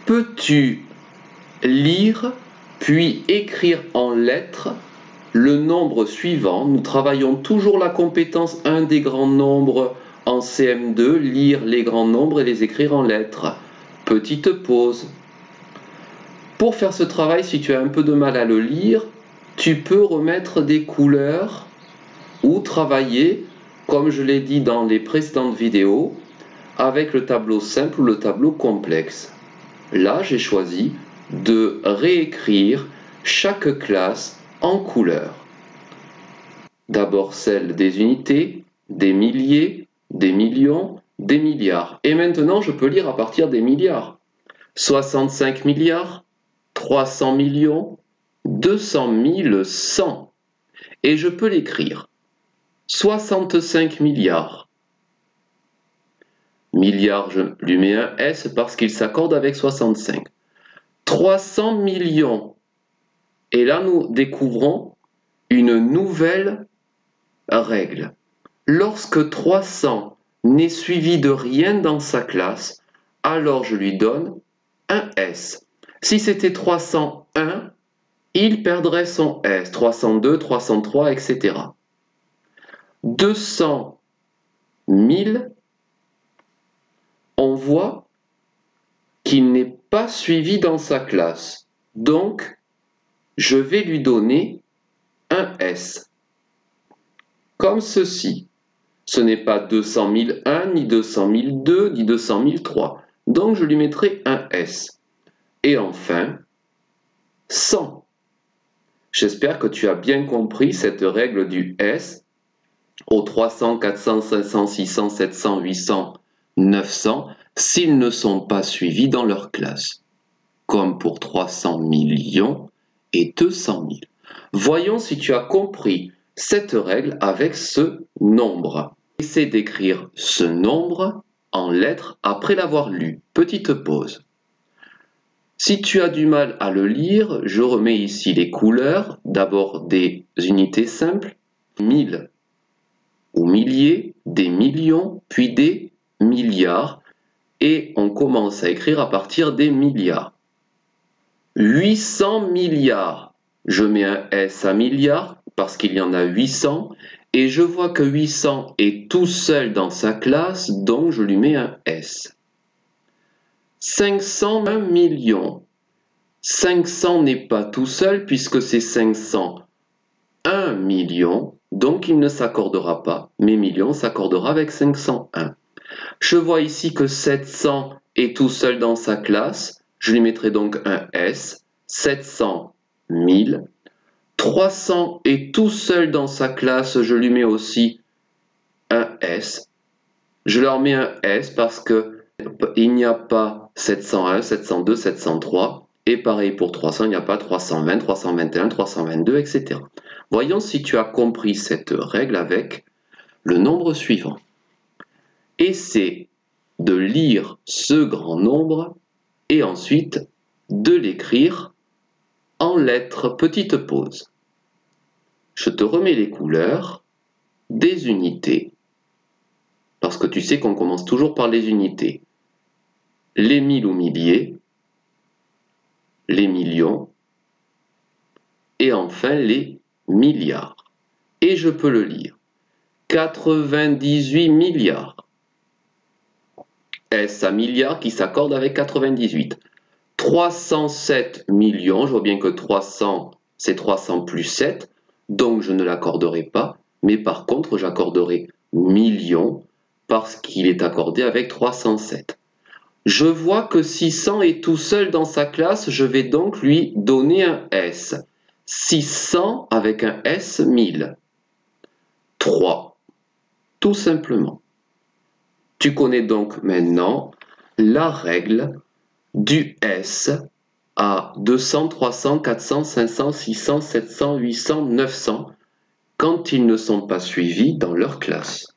Peux-tu lire puis écrire en lettres le nombre suivant? Nous travaillons toujours la compétence 1 des grands nombres en CM2, lire les grands nombres et les écrire en lettres. Petite pause. Pour faire ce travail, si tu as un peu de mal à le lire, tu peux remettre des couleurs ou travailler, comme je l'ai dit dans les précédentes vidéos, avec le tableau simple ou le tableau complexe. Là, j'ai choisi de réécrire chaque classe en couleurs. D'abord celle des unités, des milliers, des millions, des milliards. Et maintenant, je peux lire à partir des milliards. 65 milliards, 300 millions, 200 000, 100. Et je peux l'écrire. 65 milliards. Milliard, je lui mets un S parce qu'il s'accorde avec 65. 300 millions. Et là, nous découvrons une nouvelle règle. Lorsque 300 n'est suivi de rien dans sa classe, alors je lui donne un S. Si c'était 301, il perdrait son S. 302, 303, etc. 200 000, on voit qu'il n'est pas suivi dans sa classe. Donc, je vais lui donner un S. Comme ceci. Ce n'est pas 200 001, ni 200 002, ni 200 003. Donc, je lui mettrai un S. Et enfin, 100. J'espère que tu as bien compris cette règle du S aux 300, 400, 500, 600, 700, 800, 900, s'ils ne sont pas suivis dans leur classe, comme pour 300 millions et 200 000. Voyons si tu as compris cette règle avec ce nombre. Essaie d'écrire ce nombre en lettres après l'avoir lu. Petite pause. Si tu as du mal à le lire, je remets ici les couleurs, d'abord des unités simples, 1000 ou milliers, des millions, puis des milliards, et on commence à écrire à partir des milliards. 800 milliards, je mets un S à milliard parce qu'il y en a 800, et je vois que 800 est tout seul dans sa classe, donc je lui mets un S. 501 millions. 500 n'est pas tout seul puisque c'est 501 millions, donc il ne s'accordera pas, mais millions s'accordera avec 501. Je vois ici que 700 est tout seul dans sa classe, je lui mettrai donc un S, 700 000. 300 est tout seul dans sa classe, je lui mets aussi un S. Je leur mets un S parce que il n'y a pas 701, 702, 703. Et pareil pour 300, il n'y a pas 320, 321, 322, etc. Voyons si tu as compris cette règle avec le nombre suivant. Essaie de lire ce grand nombre et ensuite de l'écrire en lettres. Petite pause. Je te remets les couleurs des unités, parce que tu sais qu'on commence toujours par les unités. Les mille ou milliers, les millions, et enfin les milliards. Et je peux le lire. 98 milliards. S à milliard qui s'accorde avec 98. 307 millions, je vois bien que 300, c'est 300 plus 7, donc je ne l'accorderai pas, mais par contre j'accorderai millions parce qu'il est accordé avec 307. Je vois que 600 est tout seul dans sa classe, je vais donc lui donner un S. 600 avec un S, 1000. 3, tout simplement. Tu connais donc maintenant la règle du S à 200, 300, 400, 500, 600, 700, 800, 900 quand ils ne sont pas suivis dans leur classe.